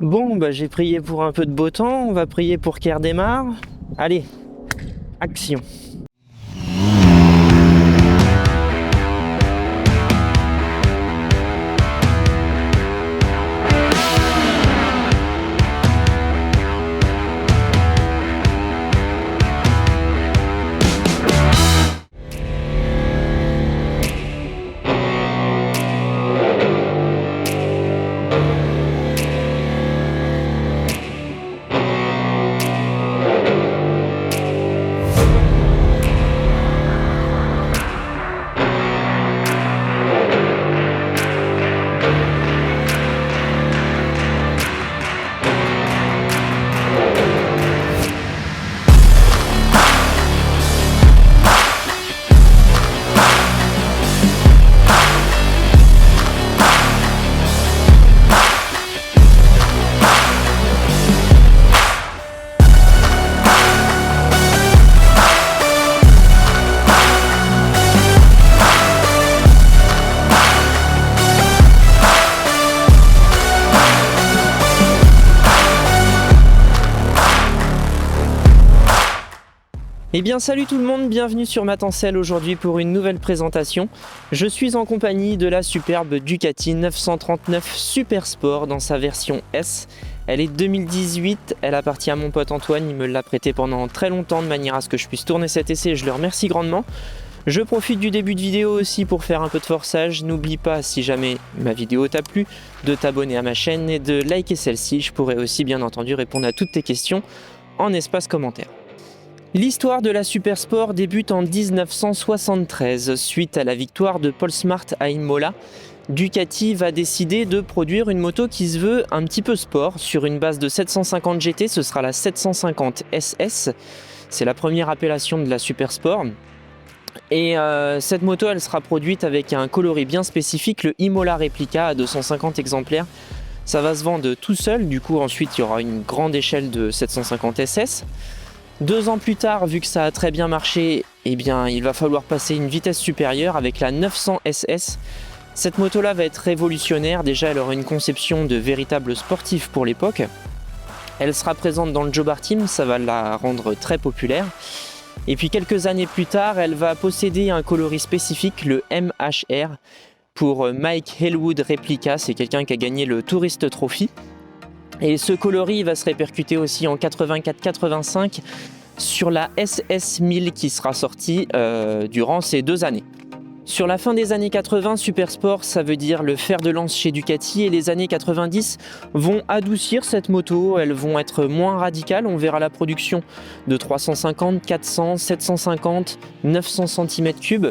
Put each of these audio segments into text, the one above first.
Bon, bah j'ai prié pour un peu de beau temps, on va prier pour qu'elle redémarre. Allez, action. Eh bien salut tout le monde, bienvenue sur Matancelle aujourd'hui pour une nouvelle présentation. Je suis en compagnie de la superbe Ducati 939 Super Sport dans sa version S. Elle est 2018, elle appartient à mon pote Antoine, il me l'a prêtée pendant très longtemps de manière à ce que je puisse tourner cet essai et je le remercie grandement. Je profite du début de vidéo aussi pour faire un peu de forçage. N'oublie pas, si jamais ma vidéo t'a plu, de t'abonner à ma chaîne et de liker celle-ci. Je pourrai aussi bien entendu répondre à toutes tes questions en espace commentaire. L'histoire de la Super Sport débute en 1973. Suite à la victoire de Paul Smart à Imola, Ducati va décider de produire une moto qui se veut un petit peu sport. Sur une base de 750 GT, ce sera la 750 SS. C'est la première appellation de la Super Sport. Et cette moto, elle sera produite avec un coloris bien spécifique, le Imola Replica à 250 exemplaires. Ça va se vendre tout seul, du coup ensuite il y aura une grande échelle de 750 SS. 2 ans plus tard, vu que ça a très bien marché, eh bien, il va falloir passer une vitesse supérieure avec la 900 SS. Cette moto-là va être révolutionnaire. Déjà, elle aura une conception de véritable sportif pour l'époque. Elle sera présente dans le Jobar Team, ça va la rendre très populaire. Et puis quelques années plus tard, elle va posséder un coloris spécifique, le MHR, pour Mike Hellwood Replica. C'est quelqu'un qui a gagné le Tourist Trophy. Et ce coloris va se répercuter aussi en 84-85 sur la SS1000 qui sera sortie durant ces 2 années. Sur la fin des années 80, Super Sport, ça veut dire le fer de lance chez Ducati, et les années 90 vont adoucir cette moto, elles vont être moins radicales. On verra la production de 350, 400, 750, 900 cm3.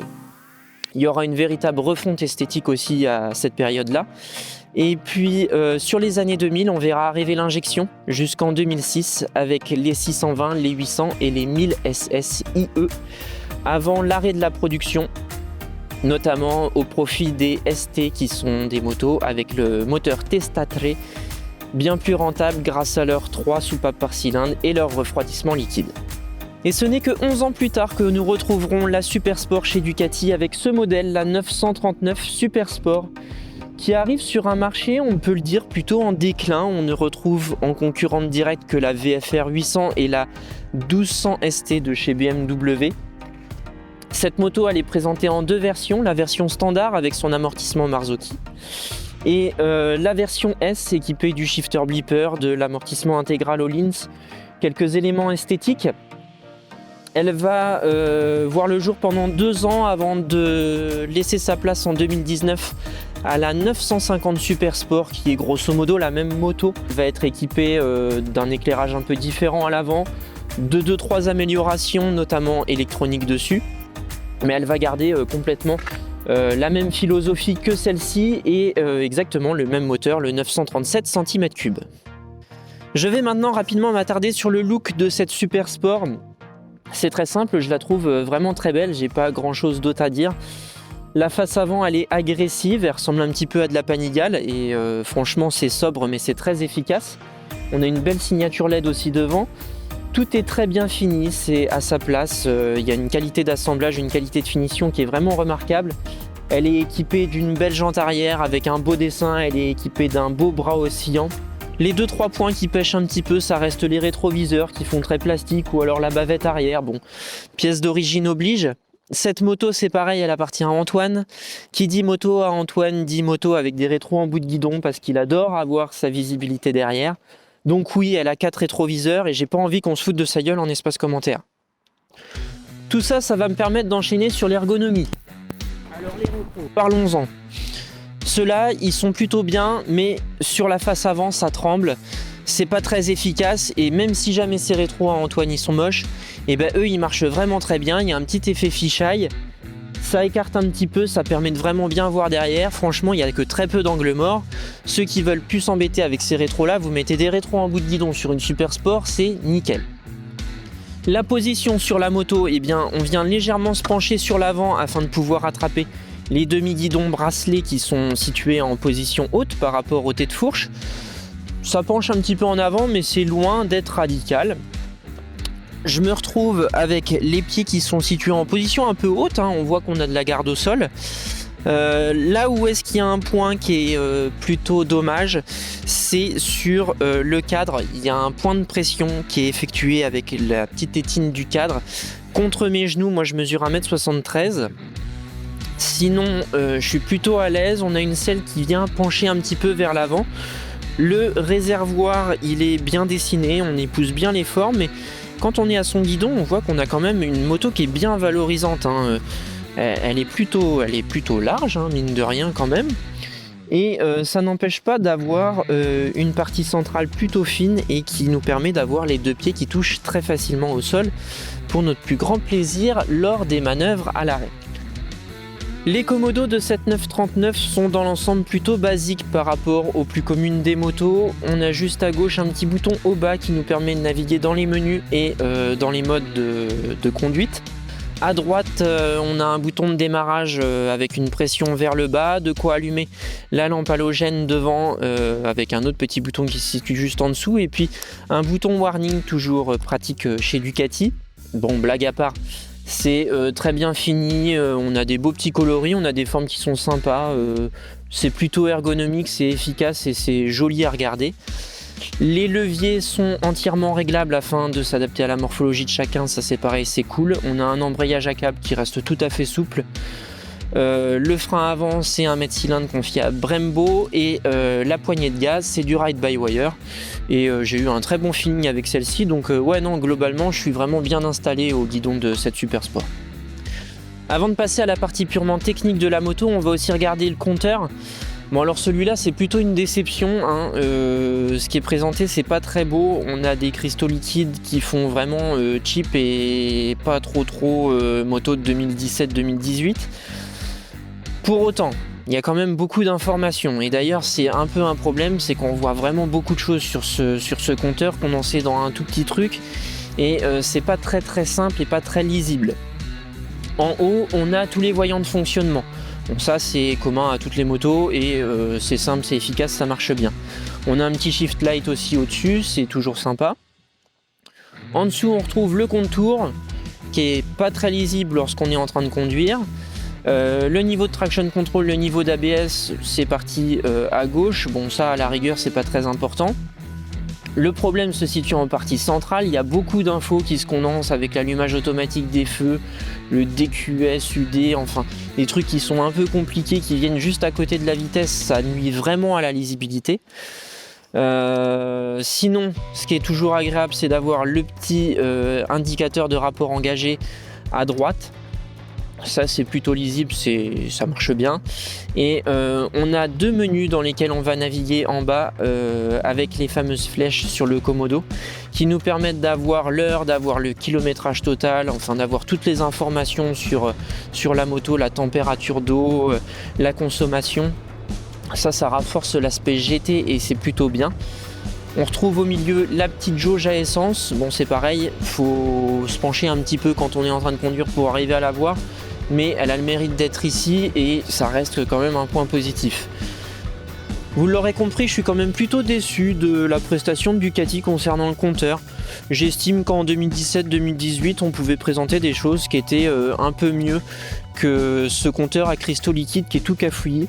Il y aura une véritable refonte esthétique aussi à cette période-là. Et puis sur les années 2000, on verra arriver l'injection jusqu'en 2006 avec les 620, les 800 et les 1000 SSIE avant l'arrêt de la production, notamment au profit des ST qui sont des motos avec le moteur Testatre, bien plus rentable grâce à leurs 3 soupapes par cylindre et leur refroidissement liquide. Et ce n'est que 11 ans plus tard que nous retrouverons la Super Sport chez Ducati avec ce modèle, la 939 Super Sport, qui arrive sur un marché, on peut le dire, plutôt en déclin. On ne retrouve en concurrente directe que la VFR 800 et la 1200 ST de chez BMW. Cette moto, elle est présentée en 2 versions, la version standard avec son amortissement Marzocchi et la version S équipée du shifter blipper, de l'amortissement intégral Öhlins, quelques éléments esthétiques. Elle va voir le jour pendant 2 ans avant de laisser sa place en 2019 à la 950 Super Sport, qui est grosso modo la même moto. Elle va être équipée d'un éclairage un peu différent à l'avant, de 2-3 améliorations, notamment électroniques dessus. Mais elle va garder complètement la même philosophie que celle-ci et exactement le même moteur, le 937 cm3. Je vais maintenant rapidement m'attarder sur le look de cette Super Sport. C'est très simple, je la trouve vraiment très belle, j'ai pas grand chose d'autre à dire. La face avant, elle est agressive, elle ressemble un petit peu à de la Panigale et franchement c'est sobre mais c'est très efficace. On a une belle signature LED aussi devant. Tout est très bien fini, c'est à sa place. Il y a une qualité d'assemblage, une qualité de finition qui est vraiment remarquable. Elle est équipée d'une belle jante arrière avec un beau dessin, elle est équipée d'un beau bras oscillant. Les 2-3 points qui pêchent un petit peu, ça reste les rétroviseurs qui font très plastique ou alors la bavette arrière. Bon, pièce d'origine oblige. Cette moto, c'est pareil, elle appartient à Antoine. Qui dit moto à Antoine dit moto avec des rétros en bout de guidon parce qu'il adore avoir sa visibilité derrière. Donc oui, elle a 4 rétroviseurs et j'ai pas envie qu'on se foute de sa gueule en espace commentaire. Tout ça, ça va me permettre d'enchaîner sur l'ergonomie. Alors les rétros, parlons-en. Ceux-là, ils sont plutôt bien, mais sur la face avant, ça tremble. C'est pas très efficace et même si jamais ces rétros à Antoine ils sont moches, et ben eux ils marchent vraiment très bien. Il y a un petit effet fisheye, ça écarte un petit peu, ça permet de vraiment bien voir derrière. Franchement, il n'y a que très peu d'angles morts. Ceux qui veulent plus s'embêter avec ces rétros là, vous mettez des rétros en bout de guidon sur une Super Sport, c'est nickel. La position sur la moto, eh bien on vient légèrement se pencher sur l'avant afin de pouvoir attraper les demi-guidons bracelets qui sont situés en position haute par rapport au tête de fourche. Ça penche un petit peu en avant, mais c'est loin d'être radical. Je me retrouve avec les pieds qui sont situés en position un peu haute, on voit qu'on a de la garde au sol. Là où est-ce qu'il y a un point qui est plutôt dommage, c'est sur le cadre. Il y a un point de pression qui est effectué avec la petite tétine du cadre contre mes genoux. Moi je mesure 1m73. Sinon je suis plutôt à l'aise. On a une selle qui vient pencher un petit peu vers l'avant. Le réservoir, il est bien dessiné, on y pousse bien les formes, mais quand on est à son guidon, on voit qu'on a quand même une moto qui est bien valorisante. Elle est plutôt large, mine de rien quand même. Et ça n'empêche pas d'avoir une partie centrale plutôt fine et qui nous permet d'avoir les deux pieds qui touchent très facilement au sol pour notre plus grand plaisir lors des manœuvres à l'arrêt. Les commodos de cette 939 sont dans l'ensemble plutôt basiques par rapport aux plus communes des motos. On a juste à gauche un petit bouton au bas qui nous permet de naviguer dans les menus et dans les modes de conduite. À droite, on a un bouton de démarrage avec une pression vers le bas, de quoi allumer la lampe halogène devant avec un autre petit bouton qui se situe juste en dessous, et puis un bouton warning toujours pratique chez Ducati. Bon, blague à part, c'est très bien fini, on a des beaux petits coloris, on a des formes qui sont sympas, c'est plutôt ergonomique, c'est efficace et c'est joli à regarder. Les leviers sont entièrement réglables afin de s'adapter à la morphologie de chacun, ça c'est pareil, c'est cool. On a un embrayage à câble qui reste tout à fait souple. Le frein avant, c'est un mètre cylindre confié à Brembo et la poignée de gaz, c'est du ride-by-wire. Et j'ai eu un très bon feeling avec celle-ci, donc ouais, non, globalement, je suis vraiment bien installé au guidon de cette Super Sport. Avant de passer à la partie purement technique de la moto, on va aussi regarder le compteur. Bon, alors celui-là c'est plutôt une déception, ce qui est présenté c'est pas très beau, on a des cristaux liquides qui font vraiment cheap et pas trop moto de 2017-2018. Pour autant, il y a quand même beaucoup d'informations et d'ailleurs c'est un peu un problème, c'est qu'on voit vraiment beaucoup de choses sur ce compteur condensé dans un tout petit truc et c'est pas très simple et pas très lisible. En haut, on a tous les voyants de fonctionnement. Bon, ça c'est commun à toutes les motos et c'est simple, c'est efficace, ça marche bien. On a un petit shift light aussi au-dessus, c'est toujours sympa. En dessous on retrouve le contour qui est pas très lisible lorsqu'on est en train de conduire. Le niveau de traction control, le niveau d'ABS, c'est parti à gauche. Bon, ça à la rigueur c'est pas très important. Le problème se situe en partie centrale, il y a beaucoup d'infos qui se condensent avec l'allumage automatique des feux, le DQS, UD, enfin des trucs qui sont un peu compliqués, qui viennent juste à côté de la vitesse, ça nuit vraiment à la lisibilité. Sinon, ce qui est toujours agréable, c'est d'avoir le petit indicateur de rapport engagé à droite. Ça c'est plutôt lisible, ça marche bien. Et on a deux menus dans lesquels on va naviguer en bas avec les fameuses flèches sur le commodo qui nous permettent d'avoir l'heure, d'avoir le kilométrage total, enfin d'avoir toutes les informations sur la moto, la température d'eau, la consommation. Ça renforce l'aspect GT et c'est plutôt bien. On retrouve au milieu la petite jauge à essence. Bon, c'est pareil, faut se pencher un petit peu quand on est en train de conduire pour arriver à la voir, mais elle a le mérite d'être ici et ça reste quand même un point positif. Vous l'aurez compris, je suis quand même plutôt déçu de la prestation de Ducati concernant le compteur. J'estime qu'en 2017-2018, on pouvait présenter des choses qui étaient un peu mieux que ce compteur à cristaux liquides qui est tout cafouillé.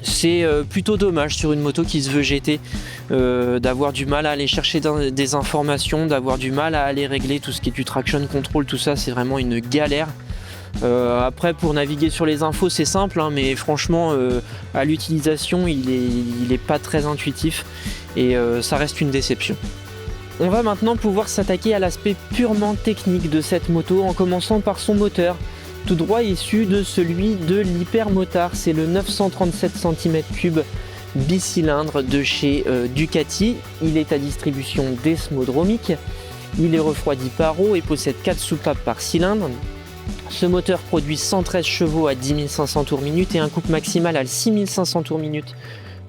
C'est plutôt dommage sur une moto qui se veut GT d'avoir du mal à aller chercher des informations, d'avoir du mal à aller régler tout ce qui est du traction control, tout ça c'est vraiment une galère. Après pour naviguer sur les infos c'est simple hein, mais franchement à l'utilisation il est pas très intuitif et ça reste une déception. On va maintenant pouvoir s'attaquer à l'aspect purement technique de cette moto en commençant par son moteur, tout droit issu de celui de l'Hypermotard. C'est le 937 cm3 bicylindre de chez Ducati. Il est à distribution desmodromique, il est refroidi par eau et possède 4 soupapes par cylindre. Ce moteur produit 113 chevaux à 10 500 tours minute et un couple maximal à 6 500 tours minute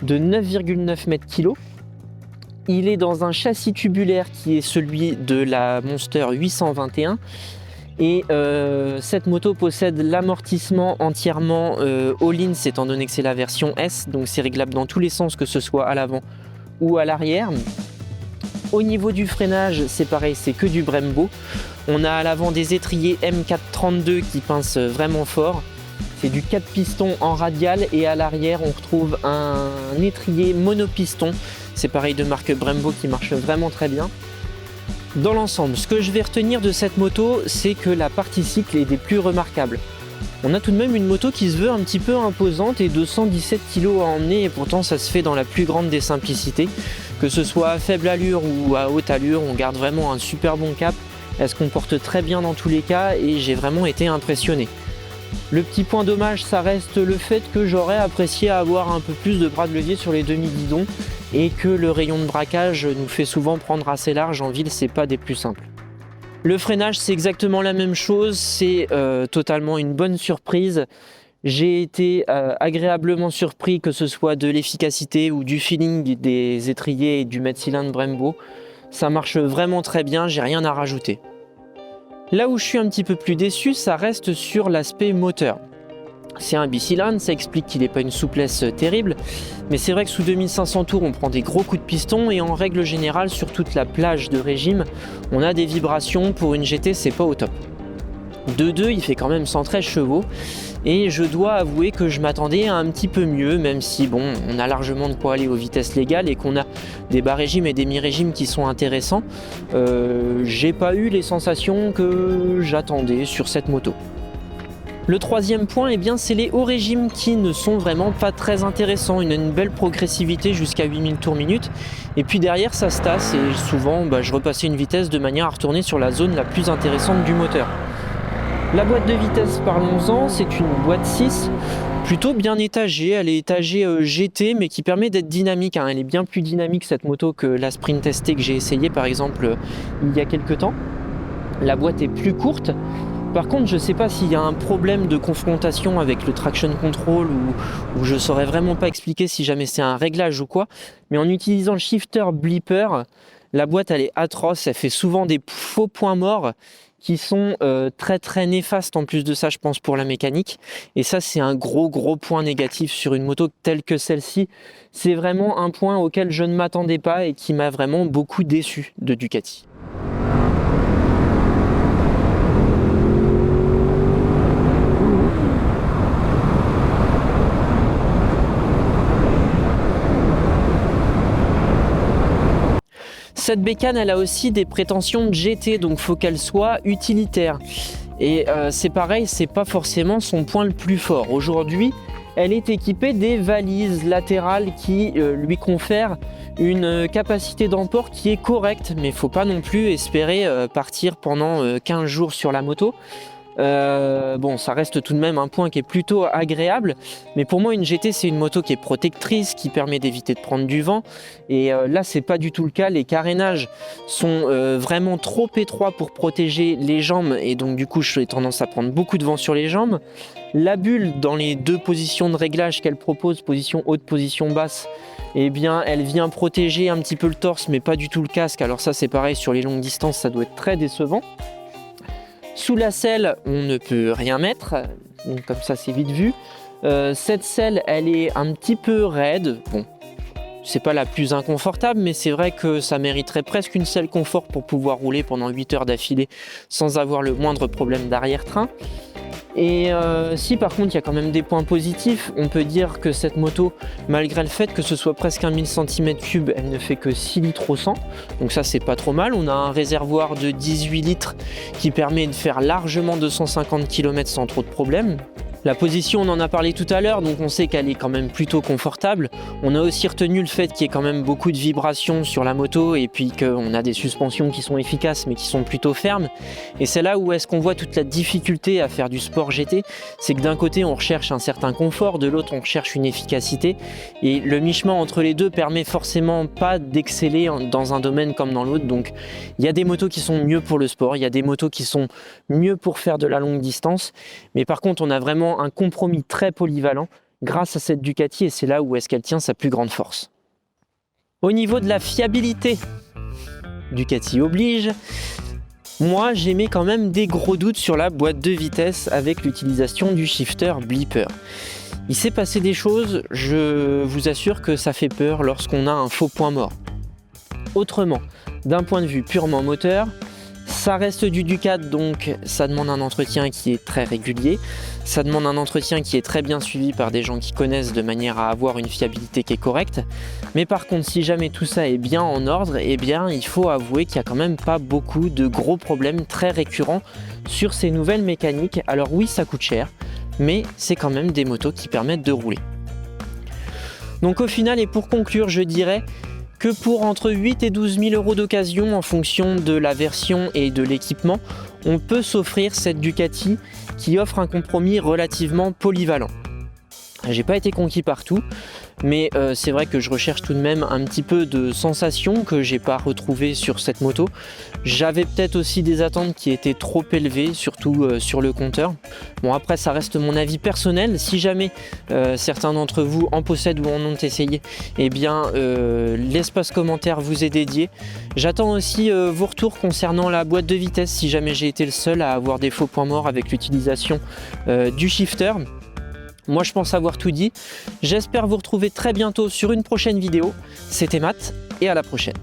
de 9,9 m/kg. Il est dans un châssis tubulaire qui est celui de la Monster 821 et cette moto possède l'amortissement entièrement all-in étant donné que c'est la version S, donc c'est réglable dans tous les sens que ce soit à l'avant ou à l'arrière. Au niveau du freinage c'est pareil, c'est que du Brembo. On a à l'avant des étriers M432 qui pincent vraiment fort. C'est du 4 pistons en radial et à l'arrière on retrouve un étrier monopiston. C'est pareil de marque Brembo qui marche vraiment très bien. Dans l'ensemble, ce que je vais retenir de cette moto, c'est que la partie cycle est des plus remarquables. On a tout de même une moto qui se veut un petit peu imposante et 217 kg à emmener et pourtant ça se fait dans la plus grande des simplicités. Que ce soit à faible allure ou à haute allure, on garde vraiment un super bon cap. Elle se comporte très bien dans tous les cas et j'ai vraiment été impressionné. Le petit point dommage, ça reste le fait que j'aurais apprécié avoir un peu plus de bras de levier sur les demi-guidons et que le rayon de braquage nous fait souvent prendre assez large en ville, c'est pas des plus simples. Le freinage, c'est exactement la même chose, c'est totalement une bonne surprise. J'ai été agréablement surpris que ce soit de l'efficacité ou du feeling des étriers et du mètre-cylindre Brembo. Ça marche vraiment très bien, j'ai rien à rajouter. Là où je suis un petit peu plus déçu, ça reste sur l'aspect moteur. C'est un bicylindre, ça explique qu'il n'est pas une souplesse terrible, mais c'est vrai que sous 2500 tours, on prend des gros coups de piston et en règle générale, sur toute la plage de régime, on a des vibrations. Pour une GT, c'est pas au top. 2.2, il fait quand même 113 chevaux et je dois avouer que je m'attendais à un petit peu mieux, même si bon, on a largement de quoi aller aux vitesses légales et qu'on a des bas régimes et des mi-régimes qui sont intéressants. J'ai pas eu les sensations que j'attendais sur cette moto. Le troisième point, eh bien, c'est les hauts régimes qui ne sont vraiment pas très intéressants. Il y a une belle progressivité jusqu'à 8000 tours minute. Et puis derrière, ça se tasse et souvent, je repassais une vitesse de manière à retourner sur la zone la plus intéressante du moteur. La boîte de vitesse, parlons-en, c'est une boîte 6, plutôt bien étagée. Elle est étagée GT, mais qui permet d'être dynamique. Elle est bien plus dynamique cette moto que la Sprint ST que j'ai essayé par exemple il y a quelques temps. La boîte est plus courte. Par contre, je ne sais pas s'il y a un problème de confrontation avec le traction control ou je ne saurais vraiment pas expliquer si jamais c'est un réglage ou quoi. Mais en utilisant le shifter blipper, la boîte elle est atroce, elle fait souvent des faux points morts qui sont très très néfastes en plus de ça, je pense, pour la mécanique. Et ça, c'est un gros point négatif sur une moto telle que celle-ci. C'est vraiment un point auquel je ne m'attendais pas et qui m'a vraiment beaucoup déçu de Ducati. Cette bécane, elle a aussi des prétentions de GT, donc faut qu'elle soit utilitaire. Et c'est pareil, c'est pas forcément son point le plus fort. Aujourd'hui, elle est équipée des valises latérales qui lui confèrent une capacité d'emport qui est correcte, mais il ne faut pas non plus espérer partir pendant 15 jours sur la moto. Bon, ça reste tout de même un point qui est plutôt agréable, mais pour moi une GT c'est une moto qui est protectrice, qui permet d'éviter de prendre du vent, et là c'est pas du tout le cas. Les carénages sont vraiment trop étroits pour protéger les jambes et donc du coup j'ai tendance à prendre beaucoup de vent sur les jambes. La bulle dans les deux positions de réglage qu'elle propose, position haute, position basse, eh bien elle vient protéger un petit peu le torse mais pas du tout le casque. Alors ça c'est pareil, sur les longues distances ça doit être très décevant. Sous la selle, on ne peut rien mettre, donc comme ça c'est vite vu. Cette selle, elle est un petit peu raide. Bon, c'est pas la plus inconfortable, mais c'est vrai que ça mériterait presque une selle confort pour pouvoir rouler pendant 8 heures d'affilée sans avoir le moindre problème d'arrière-train. Et si par contre il y a quand même des points positifs, on peut dire que cette moto, malgré le fait que ce soit presque un 1000 cm3, elle ne fait que 6 litres au 100, donc ça c'est pas trop mal. On a un réservoir de 18 litres qui permet de faire largement 250 km sans trop de problèmes. La position, on en a parlé tout à l'heure, donc on sait qu'elle est quand même plutôt confortable. On a aussi retenu le fait qu'il y ait quand même beaucoup de vibrations sur la moto et puis qu'on a des suspensions qui sont efficaces mais qui sont plutôt fermes. Et c'est là où est-ce qu'on voit toute la difficulté à faire du sport GT, c'est que d'un côté on recherche un certain confort, de l'autre on recherche une efficacité. Et le mi-chemin entre les deux permet forcément pas d'exceller dans un domaine comme dans l'autre. Donc il y a des motos qui sont mieux pour le sport, il y a des motos qui sont mieux pour faire de la longue distance. Mais par contre on a vraiment un compromis très polyvalent grâce à cette Ducati et c'est là où est-ce qu'elle tient sa plus grande force. Au niveau de la fiabilité, Ducati oblige, moi j'émets quand même des gros doutes sur la boîte de vitesse avec l'utilisation du shifter Bleeper. Il s'est passé des choses, je vous assure que ça fait peur lorsqu'on a un faux point mort. Autrement, d'un point de vue purement moteur, ça reste du Ducat, donc ça demande un entretien qui est très régulier, ça demande un entretien qui est très bien suivi par des gens qui connaissent de manière à avoir une fiabilité qui est correcte. Mais par contre, si jamais tout ça est bien en ordre, eh bien il faut avouer qu'il n'y a quand même pas beaucoup de gros problèmes très récurrents sur ces nouvelles mécaniques. Alors oui, ça coûte cher, mais c'est quand même des motos qui permettent de rouler. Donc au final, et pour conclure, je dirais que pour entre 8 et 12 000 euros d'occasion en fonction de la version et de l'équipement, on peut s'offrir cette Ducati qui offre un compromis relativement polyvalent. J'ai pas été conquis partout, mais c'est vrai que je recherche tout de même un petit peu de sensations que j'ai pas retrouvées sur cette moto. J'avais peut-être aussi des attentes qui étaient trop élevées, surtout sur le compteur. Bon, après ça reste mon avis personnel. Si jamais certains d'entre vous en possèdent ou en ont essayé, eh bien l'espace commentaire vous est dédié. J'attends aussi vos retours concernant la boîte de vitesse, si jamais j'ai été le seul à avoir des faux points morts avec l'utilisation du shifter. Moi je pense avoir tout dit, j'espère vous retrouver très bientôt sur une prochaine vidéo. C'était Matt et à la prochaine.